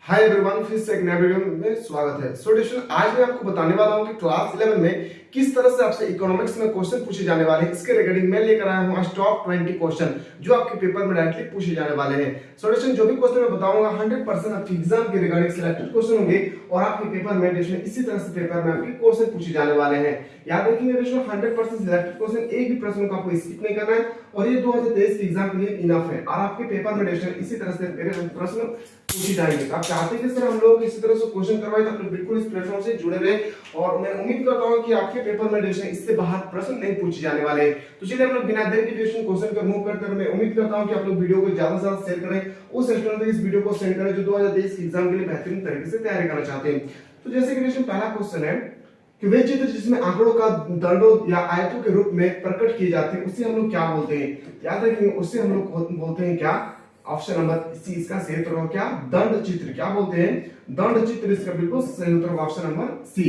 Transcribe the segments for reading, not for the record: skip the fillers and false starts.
Hi everyone, फिर से एक नए वीडियो में स्वागत है। स्टूडेंट, आज मैं आपको बताने वाला हूं कि क्लास 11 में किस तरह से आपसे इकोनॉमिक्स में क्वेश्चन पूछे जाने वाले हैं। इसके रिगार्डिंग मैं लेकर आया हूं आज टॉप 20 क्वेश्चन जो आपके पेपर में डायरेक्टली पूछे जाने वाले हैं। स्टूडेंट, जो भी क्वेश्चन मैं बताऊंगा 100% आपके एग्जाम के रिगार्डिंग सिलेक्टेड क्वेश्चन होंगे और आपके पेपर में इसी तरह से पेपर में आपके क्वेश्चन पूछे जाने वाले हैं। याद रखिए 100% सिलेक्टेड क्वेश्चन, एक भी प्रश्न को आपको स्किप नहीं करना है और ये 2023 के एग्जाम के लिए इनफ है और आपके पेपर में इसी तरह से प्रश्न पूछी जाएंगे। आप चाहते हैं कि सर हम लोग इसी तरह से क्वेश्चन करवाएं, तो आप लोग बिल्कुल इस प्लेटफॉर्म से जुड़े रहे और मैं उम्मीद करता हूं कि आपके पेपर में इससे बाहर प्रश्न नहीं पूछे जाने वाले। तो चलिए हम लोग बिना देरी के क्वेश्चन को मूव करते हैं। मैं उम्मीद करता हूं कि आप लोग वीडियो को ज्यादा से ज्यादा शेयर करें, उस स्टूडेंट तक इस वीडियो को सेंड करें जो 2023 के एग्जाम के लिए बेहतरीन तरीके से तैयारी करना चाहते हैं। तो जैसे कि पहला क्वेश्चन है कि वे चित्र जिसमें आंकड़ों का दंडों या आयतों के रूप में प्रकट किए जाते हैं उसे हम लोग क्या बोलते हैं? याद रखेंगे, उससे हम लोग बोलते हैं क्या? ऑप्शन नंबर सी इसका सही उत्तर होगा क्या? दंड चित्र। क्या बोलते हैं? दंड चित्र। इसका बिल्कुल सही उत्तर होगा option number C.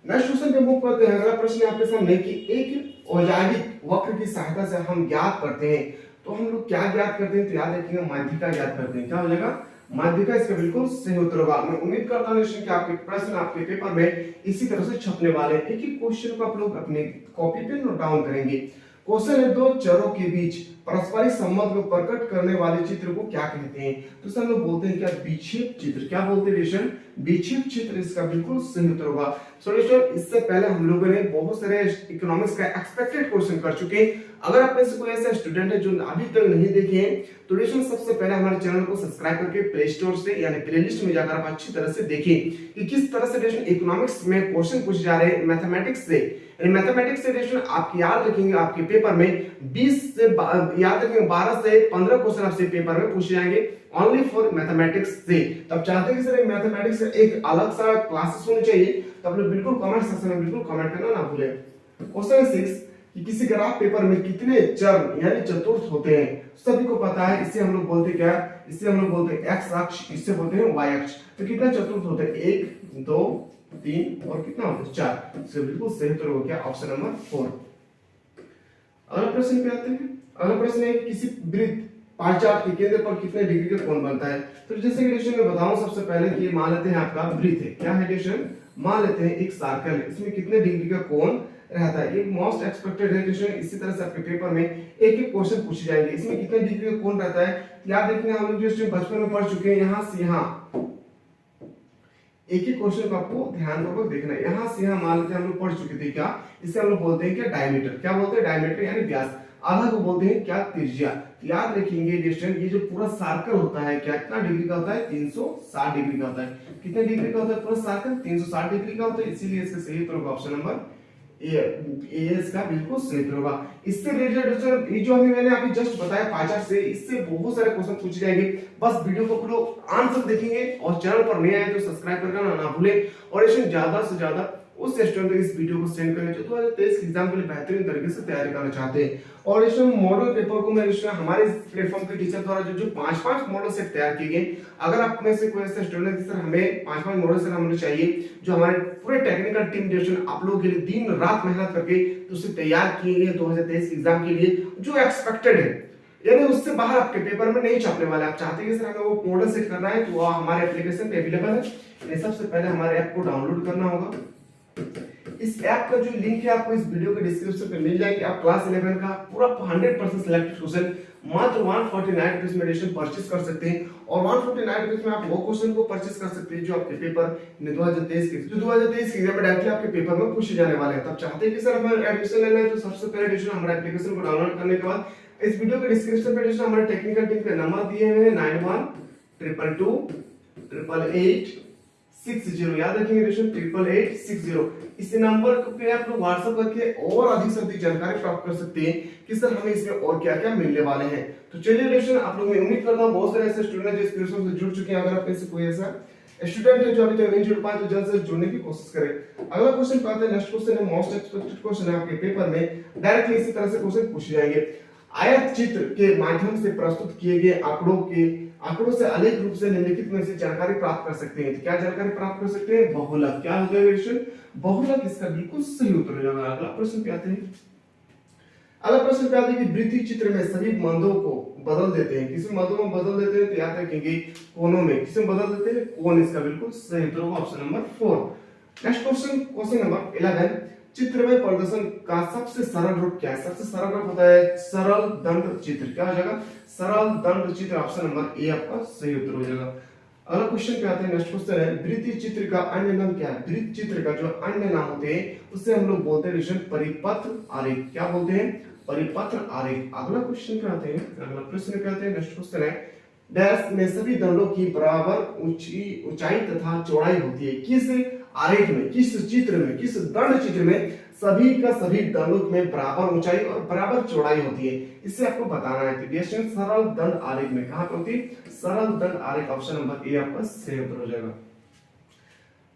Next question पे मूव करते हैं। अगला प्रश्न आपके सामने कि एक औजारिक वक्र की सहायता से हम ज्ञात करते हैं, तो हम लोग क्या ज्ञात करते हैं? तो याद रखिएगा माध्यिका ज्ञात करते हैं। क्या हो जाएगा? माध्यिका। इसका बिल्कुल सही उत्तर होगा। मैं उम्मीद करता हूं कि आपके प्रश्न आपके पेपर में इसी तरह से छपने वाले हैं। एक एक क्वेश्चन को आप लोग अपने कॉपी पे नोट डाउन करेंगे। क्वेश्चन है, दो चरों के बीच पारस्परिक संबंध को प्रकट करने वाले चित्र को क्या कहते हैं? तो सर लोग बोलते हैं क्या? विक्षेप चित्र। क्या बोलते हैं? विक्षेप चित्र। इसका बिल्कुल सही उत्तर होगा। सॉल्यूशन, इससे पहले हम लोगों ने बहुत सारे इकोनॉमिक्स का एक्सपेक्टेड क्वेश्चन कर चुके हैं। अगर आप में से कोई ऐसा स्टूडेंट है जो अभी तक नहीं देखे हैं तो सबसे पहले हमारे चैनल को सब्सक्राइब करके प्ले स्टोर से यानी प्लेलिस्ट में जाकर आप अच्छी तरह से देखें कि किस तरह से इकोनॉमिक्स में क्वेश्चन पूछे जा रहे हैं मैथमेटिक्स से। मैथमेटिक्स से आप याद रखेंगे आपके पेपर में 20 से याद रखेंगे 12 से 15 क्वेश्चन आपसे पेपर में पूछे जाएंगे ओनली फॉर मैथमेटिक्स से। तब चाहते हैं कि सर मैथमेटिक्स से एक अलग सा क्लासेस होनी चाहिए, तो आप लोग बिल्कुल कमेंट सेक्शन में बिल्कुल कमेंट करना ना भूलें। क्वेश्चन 6 कि किसी ग्राफ पेपर में कितने चर यानी चतुर्थ होते हैं? सभी को पता है, इसे हम लोग बोलते क्या? इसे हम लोग बोलते हैं एक्स अक्ष, इससे बोलते हैं वाई अक्ष। तो कितने चतुर्थ होते हैं? 1 2 3 और कितना होता है? 4। इससे बिल्कुल सही उत्तर हो गया ऑप्शन नंबर 4। अगला प्रश्न पे आते हैं। अगला प्रश्न है किसी वृत्त पाई चार्ट के केंद्र पर कितने डिग्री का कोण बनता है? तो जैसे कि डिस्कशन में बताऊं सबसे पहले कि मान लेते हैं आपका वृत्त है। क्या है डिस्कशन? मान लेते हैं एक सर्कल है, इसमें कितने डिग्री का कोण रहता है? ये मोस्ट एक्सपेक्टेड है क्वेश्चन। इसी तरह से आपके पेपर में एक एक क्वेश्चन पूछे जाएंगे। इसमें कितने डिग्री का कोण रहता है? याद रखिए हम लोग जो बचपन में पढ़ चुके हैं, यहां से यहां एक एक क्वेश्चन को आपको ध्यानपूर्वक देखना है। यहां से यहां मान लेते हैं हम लोग पढ़ चुके थे क्या? इसे हम लोग बोलते हैं क्या? डायमीटर। क्या बोलते हैं? डायमीटर यानी व्यास। आधा को बोलते हैं क्या? त्रिज्या। याद रखेंगे डिस्टेंस, ये जो पूरा सर्कल होता है क्या कितना डिग्री का होता है? 360 डिग्री का होता है। कितने डिग्री का होता है पूरा सर्कल? 360 डिग्री का होता है। इसीलिए इसका सही उत्तर होगा ऑप्शन नंबर ए। इसका बिल्कुल सही उत्तर होगा। इससे रिलेटेड ये जो अभी मैंने अभी जस्ट बताया पाई से, इससे बहुत सारे क्वेश्चन पूछे जाएंगे। बस वीडियो को पूरा अंत तक देखेंगे और चैनल पर नए आए तो सब्सक्राइब करना ना भूलें और इसमें ज्यादा से ज्यादा उस स्टूडेंट तक इस वीडियो को सेंड करें जो 2023 के एग्जाम के लिए बेहतरीन तरीके से तैयारी करना चाहते हैं। और इसमें मॉडल पेपर को मैं हमारे प्लेटफॉर्म के टीचर द्वारा जो 5-5 मॉडल सेट तैयार किए गए। अगर आप में से कोई ऐसा स्टूडेंट सर हमें 5-5 मॉडल सेट हमें चाहिए जो हमारे पूरे टेक्निकल टीम डिस्कशन आप लोगों के लिए दिन रात मेहनत करके तो उसे तैयार किए गए 2023 के एग्जाम के लिए जो एक्सपेक्टेड है, यानी उससे बाहर आपके पेपर में नहीं छपने वाले। आप चाहते हैं कि सर हमें वो मॉडल सेट करना है तो वो हमारे एप्लीकेशन पे अवेलेबल है। सबसे पहले हमारे ऐप को डाउनलोड करना होगा। इस ऐप का जो लिंक है आपको इस वीडियो के डिस्क्रिप्शन पे मिल जाएगी। आप क्लास 11 का पूरा 100% सिलेक्टेड क्वेश्चन मात्र 149 रुपीस में एडिशन परचेस कर सकते हैं और 149 रुपीस में आप वो क्वेश्चन को परचेस कर सकते हैं जो आपके पेपर 2023 के एग्जाम में डायरेक्टली आपके पेपर में पूछे जाने वाले हैं। तब चाहते हैं कि सर हमें एडमिशन लेना है तो सबसे पहले एडिशन हमारे एप्लीकेशन को डाउनलोड करने के बाद इस वीडियो के डिस्क्रिप्शन पे एडिशन हमारे टेक्निकल टीम के नंबर दिए हुए हैं 9122288860। याद रखेंगे 888860। इस नंबर पे आप लोग व्हाट्सएप करके और अधिक से अधिक जानकारी प्राप्त कर सकते हैं कि सर हमें इसमें और क्या क्या मिलने वाले हैं। तो चलिए रेशन आप लोग, मैं उम्मीद करता हूं बहुत सारे ऐसे स्टूडेंट जो इस प्लेटफॉर्म से जुड़ चुके हैं। अगर आप में से कोई ऐसा स्टूडेंट है जो अभी तक नहीं जुड़ पाए तो जल्द से जुड़ने की कोशिश करें। अगला क्वेश्चन पे आते हैं। नेक्स्ट क्वेश्चन है मोस्ट एक्सपेक्टेड क्वेश्चन है आपके पेपर में डायरेक्टली इसी तरह से क्वेश्चन पूछे जाएंगे। आयत चित्र के माध्यम से प्रस्तुत किए गए आंकड़ों से अलग रूप से निम्नलिखित में से जानकारी प्राप्त कर सकते हैं। तो क्या जानकारी प्राप्त कर सकते हैं? बहुलक। क्या होता है क्वेश्चन? बहुलक। इसका बिल्कुल सही उत्तर हो जाएगा। अगला प्रश्न पे आते हैं। अगला प्रश्न पे आते हैं कि वृत्तीय चित्र में सभी मंदों को बदल देते हैं, किसी मधु में बदल देते हैं तो याद रखेंगे कोनों में, किसी में बदल देते हैं कोन, इसका बिल्कुल सही उत्तर होगा option number 4। Next question, question number 11, चित्र में प्रदर्शन का सबसे सरल रूप क्या है? सबसे सरल रूप होता है सरल दंड चित्र। क्या हो जाएगा? सरल दंड चित्र, ऑप्शन नंबर ए आपका सही उत्तर हो जाएगा। अगला क्वेश्चन पे आते हैं, नेक्स्ट क्वेश्चन है वृत्तीय चित्र का अन्य नाम क्या है? वृत्त चित्र का जो अन्य नाम होते हैं उसे हम लोग बोलते हैं परिपत्र आरेख। क्या बोलते हैं? परिपत्र आरेख। अगला क्वेश्चन पे आते हैं, अगला प्रश्न पे आते हैं, नेक्स्ट क्वेश्चन है डैश में सभी दंडों की बराबर ऊंचाई तथा चौड़ाई होती है। किस आरेख में, किस चित्र में, किस दंड चित्र में सभी का सभी दंडों में बराबर ऊंचाई और बराबर चौड़ाई होती है? इससे आपको बताना है। तो सरल दंड आरेख में कहां पे होती है? सरल दंड आरेख, ऑप्शन नंबर ए आपका सही उत्तर हो जाएगा।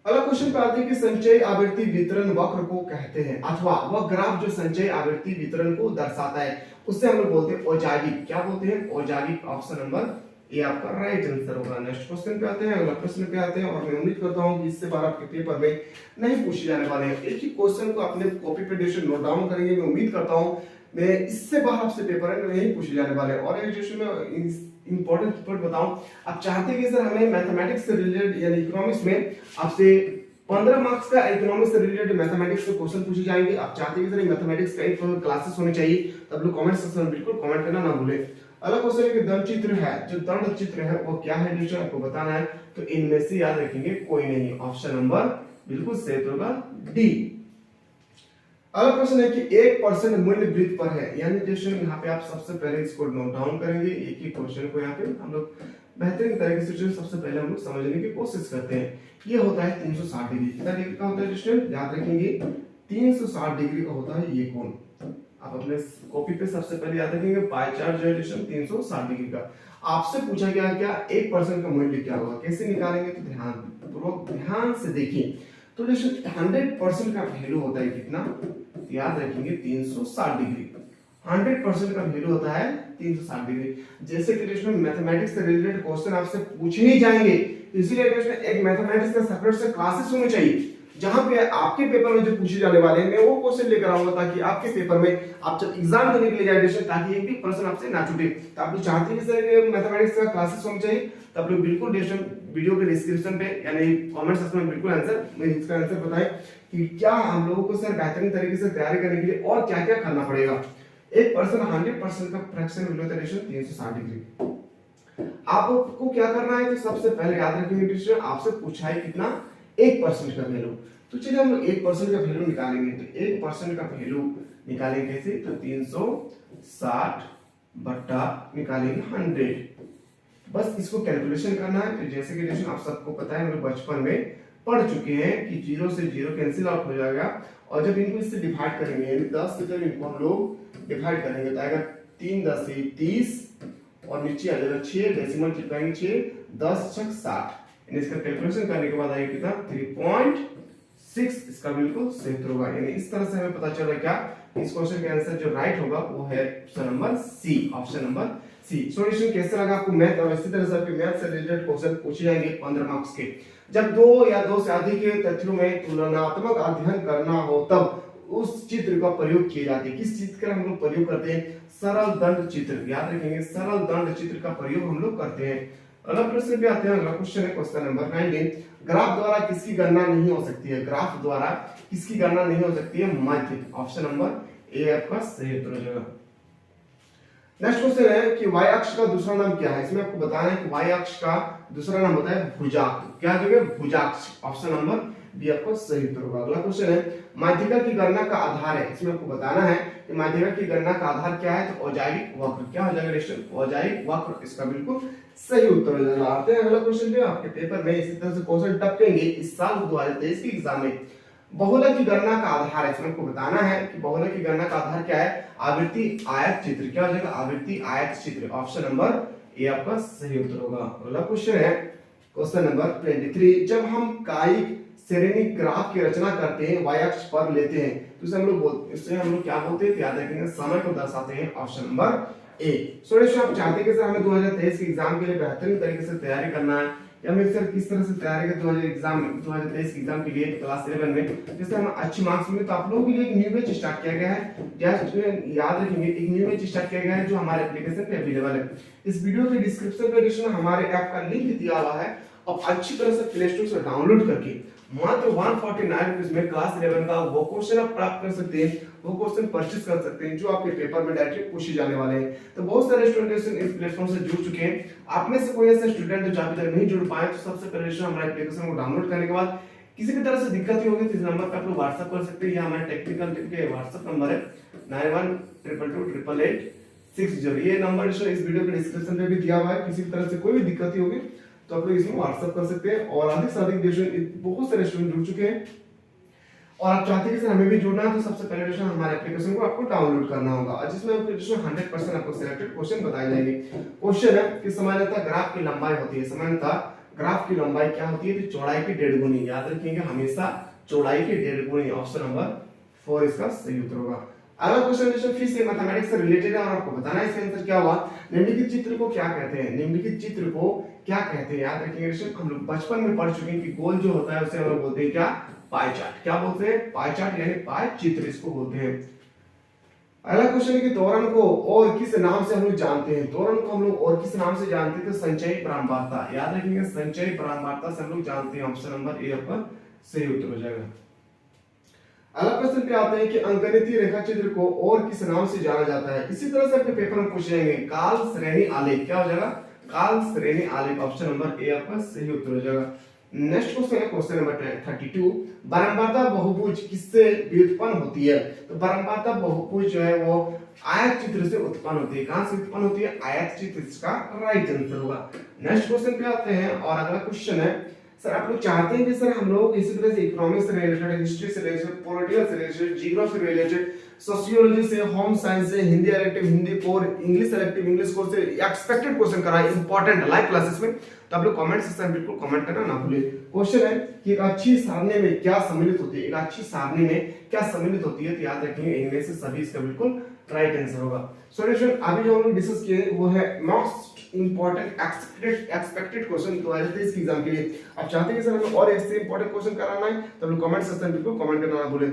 अगला क्वेश्चन पे आते हैं कि संचयी आवृत्ति वितरण वक्र को कहते हैं, अथवा वह ग्राफ जो संचयी आवृत्ति वितरण को दर्शाता है उससे हम लोग बोलते हैं औजागिक। क्या बोलते हैं? औजागिक, ऑप्शन नंबर ये आपका राइट आंसर होगा। नेक्स्ट क्वेश्चन पे आते हैं, अगला प्रश्न पे आते हैं, और मैं उम्मीद करता हूं कि इससे बार आपके पेपर में नहीं पूछे जाने वाले हैं। एक ही क्वेश्चन को अपने कॉपी पे डिस्कशन नोट डाउन करेंगे। मैं उम्मीद करता हूं मैं इससे बाहर आपसे पेपर में नहीं पूछे जाने वाले हैं। और एक डिस्कशन में इंपॉर्टेंट पॉइंट बताऊं, आप चाहते हैं कि सर हमें मैथमेटिक्स से रिलेटेड यानी इकोनॉमिक्स में आपसे 15 मार्क्स का इकोनॉमिक्स से रिलेटेड मैथमेटिक्स के क्वेश्चन पूछे जाएंगे। आप चाहते हैं कि सर मैथमेटिक्स का एक क्लासेस होने चाहिए, तब लोग कमेंट सेक्शन में बिल्कुल कमेंट करना ना भूलें। अगला क्वेश्चन है कि दंड चित्र है, जो दंड चित्र है वो क्या है दोस्तों, आपको बताना है। तो इनमें से याद रखेंगे कोई नहीं, ऑप्शन नंबर बिल्कुल सही होगा डी। अगला प्रश्न है कि 1% मूल्य वृत्त पर है, यानी दोस्तों यहाँ पे आप सबसे पहले इसको नोट डाउन करेंगे। एक ही क्वेश्चन को यहाँ पे हम लोग बेहतरीन तरीके से सबसे पहले हम लोग समझने की कोशिश करते हैं। ये होता है 360 डिग्री। कितना डिग्री का होता है दोस्तों? याद रखेंगे 360 डिग्री का होता है ये कोण। आप अपने कॉपी पे सबसे पहले याद रखेंगे पाई चार्ट जो है 360 डिग्री का। आपसे पूछा गया क्या 1% का मूल्य क्या होगा, कैसे निकालेंगे? तो ध्यान से देखिए। तो 100% का वैल्यू होता है कितना? तो याद रखेंगे 360 डिग्री। 100% का वैल्यू होता है 360 डिग्री। जैसे कि मैथमेटिक्स से रिलेटेड क्वेश्चन आपसे पूछे ही जाएंगे, इसीलिए एक मैथमेटिक्स का सेपरेट से क्लासेस होने चाहिए जहां पे आपके पेपर में जो पूछे जाने वाले हैं मैं वो क्वेश्चन लेकर आऊंगा, ताकि आपके पेपर में आप जब एग्जाम देने के लिए जाए ताकि एक भी प्रश्न आपसे ना छूटे। तो आप लोग चाहते हैं कि सर मैथमेटिक्स का क्लासेस होना चाहिए, तो आप लोग बिल्कुल वीडियो के डिस्क्रिप्शन पे यानी कमेंट सेक्शन में बिल्कुल इसका आंसर बताएं कि क्या हम लोगों को सर बेहतरीन तरीके से तैयारी करने के लिए और क्या क्या करना पड़ेगा। 1% का फ्रैक्शन वैल्यू होता है 360 डिग्री। आपको क्या करना है? तो सबसे पहले याद रखेंगे आपसे पूछा है कितना 1% का वैल्यू। तो चलिए हम लोग 1% का वैल्यू निकालेंगे। तो 1% का वैल्यू निकालेंगे कैसे? तो 360 बटा निकालेंगे 100। बस इसको कैलकुलेशन करना है। तो जैसे कि जैसे आप सबको पता है, हम लोग बचपन में पढ़ चुके हैं कि 0 से 0 कैंसिल आउट हो जाएगा, और जब इनको इससे डिवाइड करेंगे यानी 10 से जब इनको हम लोग डिवाइड करेंगे तो आएगा 3 10 से 30 और नीचे आ जाएगा 6, डेसिमल चिपकाएंगे 6, 10 6 60। इसका कैलकुलेशन करने के बाद आएगा कितना? 3.6। इसका बिल्कुल सही उत्तर होगा। यानी इस तरह से हमें पता चल रहा है क्या इस क्वेश्चन का आंसर जो राइट होगा वो है option number C, option number C. Solution कैसे लगा आपको मैथ, और इसी तरह से आपके मैथ से रिलेटेड क्वेश्चन पूछे जाएंगे 15 मार्क्स के। जब 2 या 2 से अधिक तथ्यों में तुलनात्मक अध्ययन करना हो तब उस चित्र का प्रयोग किए जाते हैं। किस चित्र का हम लोग प्रयोग करते हैं? सरल दंड चित्र। याद रखेंगे सरल दंड चित्र का प्रयोग हम लोग करते हैं। अगला प्रश्न पे आते हैं। अगला क्वेश्चन है क्वेश्चन नंबर 19, ग्राफ द्वारा किसकी गणना नहीं हो सकती है? ग्राफ द्वारा किसकी गणना नहीं हो सकती है? मध्य, ऑप्शन नंबर ए आपका सही उत्तर हो जाएगा। नेक्स्ट क्वेश्चन है कि y अक्ष का दूसरा नाम क्या है? इसमें आपको बताना है कि y अक्ष का दूसरा नाम होता है भुजाक। क्या दोगे? भुजाक्ष, ऑप्शन नंबर बी आपको सही उत्तर होगा। अगला क्वेश्चन है माध्यिका की गणना का आधार है। इसमें आपको बताना है कि माध्यिका की गणना का आधार क्या है? तो औजारिक वक्र। क्या हो जाएगा दोस्तों? औजारिक वक्र, इसका बिल्कुल सही उत्तर हो जाएगा। आते हैं अगला क्वेश्चन पे। आपके पेपर में इसी तरह से क्वेश्चन टपकेंगे इस साल 2023 के एग्जाम में। बहुलक की गणना का आधार है। इसमें आपको बताना है कि बहुलक की गणना का आधार क्या है? आवृत्ति आयत चित्र। क्या हो जाएगा? आवृत्ति आयत चित्र, ऑप्शन नंबर ए आपका सही उत्तर होगा। अगला क्वेश्चन है क्वेश्चन नंबर 23, जब हम कायिक श्रेणिक ग्राफ की रचना करते हैं y अक्ष पर लेते हैं तो इससे हम लोग क्या बोलते हैं? याद रखेंगे समय को दर्शाते हैं, ऑप्शन नंबर ए। सो आप चाहते हैं कि सर हमें 2023 के एग्जाम के लिए बेहतरीन तरीके से तैयारी करना है, या फिर सर किस तरह से तैयारी कर 2023 एग्जाम के लिए क्लास 11 में जिससे हमें अच्छे मार्क्स मिले। तो आप लोगों के लिए एक न्यू बैच स्टार्ट किया गया है, जस्ट याद रखेंगे एक न्यू बैच स्टार्ट किया गया है जो हमारे एप्लीकेशन पे अवेलेबल है। इस वीडियो के डिस्क्रिप्शन पे हमारे ऐप का लिंक दिया हुआ है, और अच्छी तरह से प्ले स्टोर से डाउनलोड करके मात्र 149 रुपीज में क्लास 11 का वो क्वेश्चन आप प्राप्त कर सकते हैं, वो क्वेश्चन परचेज कर सकते हैं जो आपके पेपर में डायरेक्टली पूछे जाने वाले हैं। तो बहुत सारे स्टूडेंट्स इस प्लेटफॉर्म से जुड़ चुके हैं। आप में से कोई ऐसा स्टूडेंट जो अभी तक नहीं जुड़ पाए तो सबसे पहले हमारे एप्लीकेशन को डाउनलोड करने के बाद किसी भी तरह से दिक्कत होगी तो इस नंबर पर आप लोग व्हाट्सएप कर सकते हैं। यह हमारे टेक्निकल टीम के व्हाट्सएप नंबर है 9122228860। ये नंबर इस वीडियो के डिस्क्रिप्शन में भी दिया हुआ है। किसी भी तरह से कोई भी दिक्कत होगी तो आप लोग इसमें व्हाट्सएप कर सकते हैं। और अधिक से अधिक बहुत सारे स्टूडेंट जुड़ चुके हैं और आप चाहते हैं कि हमें भी जुड़ना है तो सबसे पहले हमारे एप्लीकेशन को आपको डाउनलोड करना होगा, और जिसमें 100% आपको सिलेक्टेड क्वेश्चन बताए जाएंगे। क्वेश्चन है कि सामान्यतः ग्राफ की लंबाई होती है, सामान्यतः ग्राफ की लंबाई क्या होती है? तो चौड़ाई की 1.5 गुनी। याद रखिएगा हमेशा चौड़ाई की 1.5 गुनी। ऑप्शन नंबर 4 इसका सही उत्तर होगा। अगला क्वेश्चन फिर से मैथमेटिक्स से रिलेटेड है और आपको बताना है इसका आंसर क्या हुआ। निम्नलिखित चित्र को क्या कहते हैं? निम्नलिखित चित्र को क्या कहते हैं? याद रखिएगा हम लोग बचपन में पढ़ चुके हैं कि गोल जो होता है उसे हम लोग बोलते हैं क्या? Pie chart. क्या बोलते हैं? पाई चार्ट यानी पाई चित्र इसको बोलते हैं। अगला क्वेश्चन है कि त्वरण को और किस नाम से हम लोग जानते हैं? त्वरण को हम लोग और किस नाम से जानते हैं? तो संचयी प्रारंभिकता। याद रखिएगा संचयी प्रारंभिकता से हम लोग जानते हैं। ऑप्शन नंबर ए आपका सही उत्तर हो जाएगा। अगला प्रश्न पे आते हैं कि अंकगणितीय रेखा चित्र को और किस नाम से जाना जाता है? इसी तरह से आपके पेपर में पूछ जाएंगे काल श्रेणी आलेख। क्या हो जाएगा? काल श्रेणी आलेख। ऑप्शन नंबर ए आपका सही उत्तर हो जाएगा। नेक्स्ट क्वेश्चन है क्वेश्चन नंबर 32। बारंबारता बहुभुज किससे व्युत्पन्न होती है? तो बारंबारता बहुभुज जो है वो आयत चित्र से उत्पन्न होती है। कहां से उत्पन्न होती है? आयत चित्र। इसका राइट आंसर होगा। नेक्स्ट क्वेश्चन पे आते हैं और अगला क्वेश्चन है सर आप लोग चाहते हैं कि सर हम लोग इसी तरह से इकोनॉमिक्स से रिलेटेड, हिस्ट्री से रिलेटेड, पॉलिटिकल से रिलेटेड, जियोग्राफी से रिलेटेड, सोशियोलॉजी से, होम साइंस से, Hindi elective Hindi core, English elective English core से एक्सपेक्टेड क्वेश्चन कराए इंपॉर्टेंट लाइव क्लासेस में, तो आप लोग कमेंट सेक्शन में बिल्कुल कमेंट करना ना भूलिए। क्वेश्चन है कि एक अच्छी सारणी में क्या सम्मिलित होती है? एक अच्छी सारणी में क्या सम्मिलित होती है? तो याद रखिए इनमें से सभी इसका बिल्कुल राइट आंसर होगा। सॉल्यूशन अभी जो हम लोग डिस्कस किए वो है most important expected question 2023 exam के लिए। आप चाहते हैं कि सर हमें और ऐसे इंपॉर्टेंट क्वेश्चन कराना है तो आप लोग कमेंट सेक्शन में बिल्कुल कमेंट करना ना भूलें।